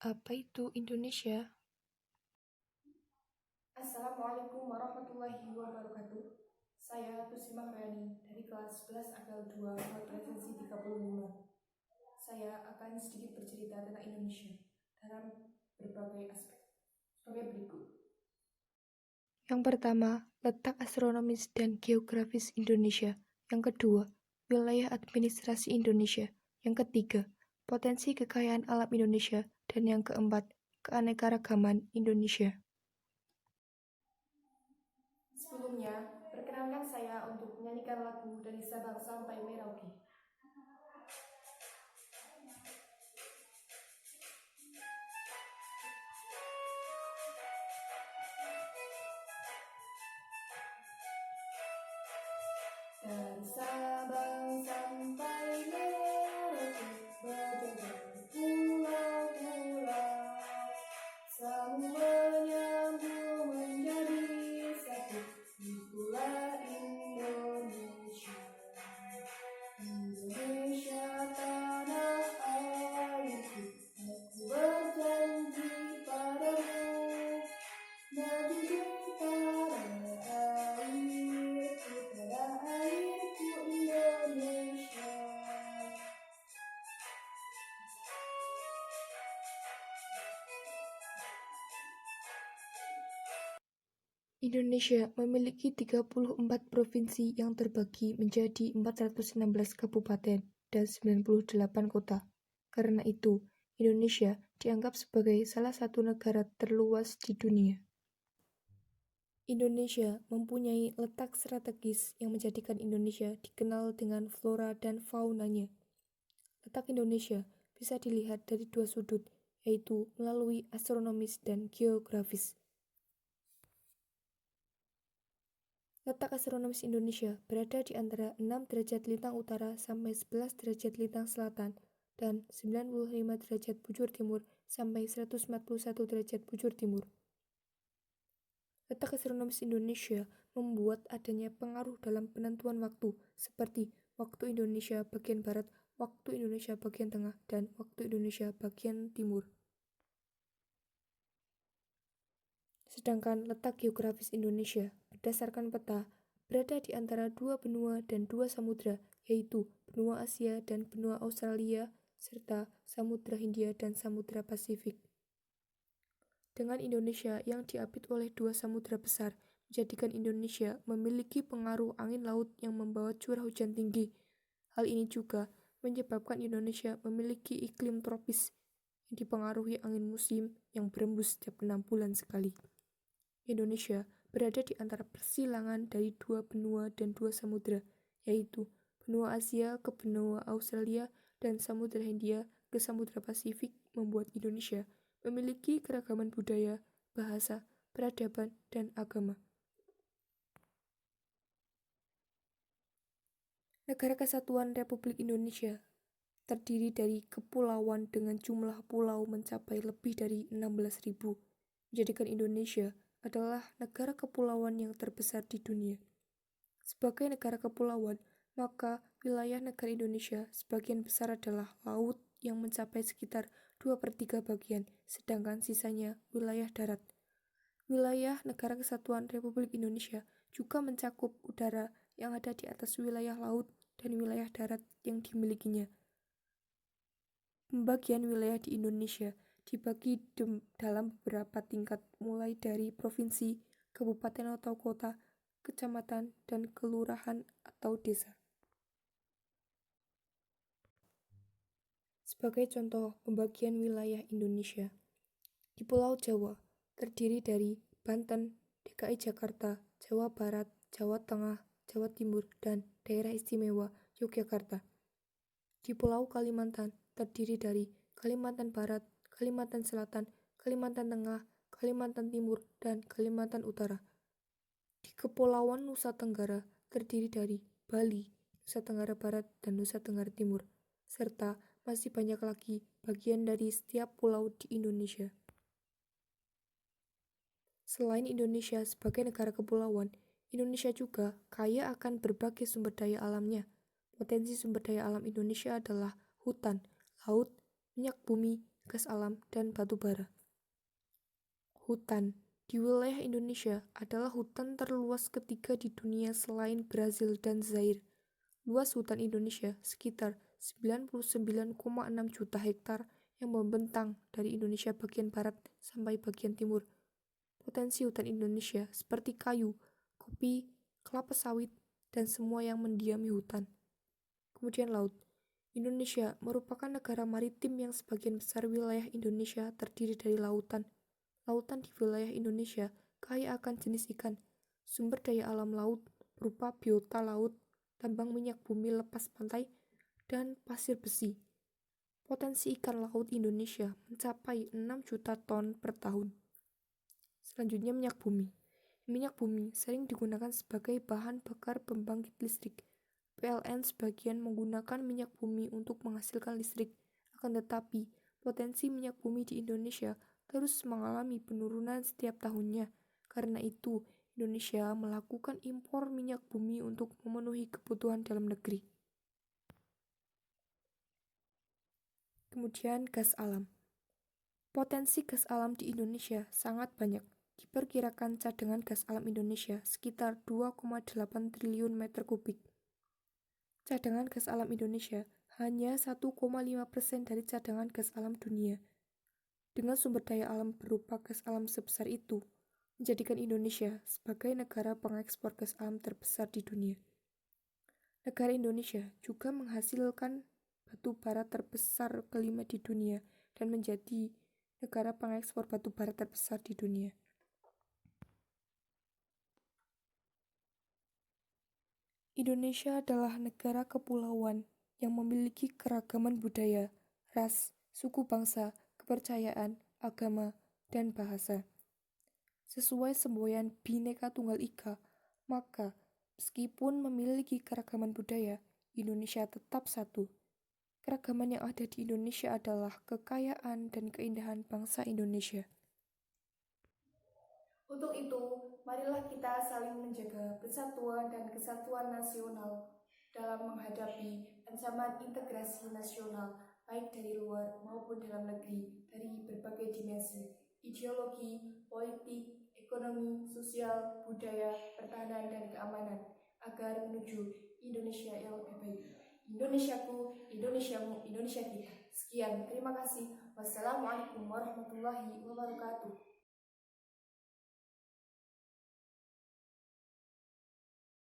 Apa itu Indonesia? Assalamualaikum warahmatullahi wabarakatuh. Saya Tusima Hrani dari kelas 11 Akal 2 Presensi 35. Saya akan sedikit bercerita tentang Indonesia dalam berbagai aspek sebagai berikut. Yang pertama, letak astronomis dan geografis Indonesia. Yang kedua, wilayah administrasi Indonesia. Yang ketiga, potensi kekayaan alam Indonesia. Dan yang keempat, keanekaragaman Indonesia. Sebelumnya, perkenankan saya untuk menyanyikan lagu dari Sabang sampai Merauke. Dari Sabang sampai Merauke, berjalan pulau-pulau, semua menyambung menjadi satu. Itulah Indonesia. Indonesia tanah airku, aku berjanji padamu, menjunjung tanah airku Indonesia. Indonesia memiliki 34 provinsi yang terbagi menjadi 416 kabupaten dan 98 kota. Karena itu, Indonesia dianggap sebagai salah satu negara terluas di dunia. Indonesia mempunyai letak strategis yang menjadikan Indonesia dikenal dengan flora dan faunanya. Letak Indonesia bisa dilihat dari dua sudut, yaitu melalui astronomis dan geografis. Letak astronomis Indonesia berada di antara 6 derajat lintang utara sampai 11 derajat lintang selatan dan 95 derajat bujur timur sampai 141 derajat bujur timur. Letak astronomis Indonesia membuat adanya pengaruh dalam penentuan waktu, seperti waktu Indonesia bagian barat, waktu Indonesia bagian tengah, dan waktu Indonesia bagian timur. Sedangkan letak geografis Indonesia berdasarkan peta berada di antara dua benua dan dua samudra, yaitu benua Asia dan benua Australia, serta Samudra Hindia dan Samudra Pasifik. Dengan Indonesia yang diapit oleh dua samudra besar, menjadikan Indonesia memiliki pengaruh angin laut yang membawa curah hujan tinggi. Hal ini juga menyebabkan Indonesia memiliki iklim tropis yang dipengaruhi angin musim yang berembus setiap 6 bulan sekali. Indonesia berada di antara persilangan dari dua benua dan dua samudra, yaitu benua Asia ke benua Australia dan Samudra Hindia ke Samudra Pasifik, membuat Indonesia memiliki keragaman budaya, bahasa, peradaban, dan agama. Negara Kesatuan Republik Indonesia terdiri dari kepulauan dengan jumlah pulau mencapai lebih dari 16.000, menjadikan Indonesia adalah negara kepulauan yang terbesar di dunia. Sebagai negara kepulauan, maka wilayah negara Indonesia sebagian besar adalah laut yang mencapai sekitar 2/3 bagian, sedangkan sisanya wilayah darat. Wilayah Negara Kesatuan Republik Indonesia juga mencakup udara yang ada di atas wilayah laut dan wilayah darat yang dimilikinya. Pembagian wilayah di Indonesia dibagi dalam beberapa tingkat, mulai dari provinsi, kabupaten atau kota, kecamatan, dan kelurahan atau desa. Sebagai contoh pembagian wilayah Indonesia, di Pulau Jawa terdiri dari Banten, DKI Jakarta, Jawa Barat, Jawa Tengah, Jawa Timur, dan Daerah Istimewa Yogyakarta. Di Pulau Kalimantan terdiri dari Kalimantan Barat, Kalimantan Selatan, Kalimantan Tengah, Kalimantan Timur, dan Kalimantan Utara. Di Kepulauan Nusa Tenggara terdiri dari Bali, Nusa Tenggara Barat, dan Nusa Tenggara Timur, serta masih banyak lagi bagian dari setiap pulau di Indonesia. Selain Indonesia sebagai negara kepulauan, Indonesia juga kaya akan berbagai sumber daya alamnya. Potensi sumber daya alam Indonesia adalah hutan, laut, minyak bumi, gas alam, dan batu bara. Hutan di wilayah Indonesia adalah hutan terluas ketiga di dunia selain Brazil dan Zaire. Luas hutan Indonesia sekitar 99,6 juta hektar yang membentang dari Indonesia bagian barat sampai bagian timur. Potensi hutan Indonesia seperti kayu, kopi, kelapa sawit, dan semua yang mendiami hutan. Kemudian laut. Indonesia merupakan negara maritim yang sebagian besar wilayah Indonesia terdiri dari lautan. Lautan di wilayah Indonesia kaya akan jenis ikan, sumber daya alam laut berupa biota laut, tambang minyak bumi lepas pantai, dan pasir besi. Potensi ikan laut Indonesia mencapai 6 juta ton per tahun. Selanjutnya minyak bumi. Minyak bumi sering digunakan sebagai bahan bakar pembangkit listrik. PLN sebagian menggunakan minyak bumi untuk menghasilkan listrik. Akan tetapi, potensi minyak bumi di Indonesia terus mengalami penurunan setiap tahunnya. Karena itu, Indonesia melakukan impor minyak bumi untuk memenuhi kebutuhan dalam negeri. Kemudian gas alam. Potensi gas alam di Indonesia sangat banyak. Diperkirakan cadangan gas alam Indonesia sekitar 2,8 triliun meter kubik. Cadangan gas alam Indonesia hanya 1,5% dari cadangan gas alam dunia. Dengan sumber daya alam berupa gas alam sebesar itu, menjadikan Indonesia sebagai negara pengekspor gas alam terbesar di dunia. Negara Indonesia juga menghasilkan batu bara terbesar kelima di dunia dan menjadi negara pengekspor batu bara terbesar di dunia. Indonesia adalah negara kepulauan yang memiliki keragaman budaya, ras, suku bangsa, kepercayaan, agama, dan bahasa. Sesuai semboyan Bhinneka Tunggal Ika, maka meskipun memiliki keragaman budaya, Indonesia tetap satu. Keragaman yang ada di Indonesia adalah kekayaan dan keindahan bangsa Indonesia. Untuk itu, marilah kita saling menjaga persatuan dan kesatuan nasional dalam menghadapi ancaman integrasi nasional baik dari luar maupun dalam negeri dari berbagai dimensi, ideologi, politik, ekonomi, sosial, budaya, pertahanan, dan keamanan agar menuju Indonesia yang lebih baik. Indonesiaku, Indonesiamu, Indonesia kita. Sekian, terima kasih. Wassalamualaikum warahmatullahi wabarakatuh.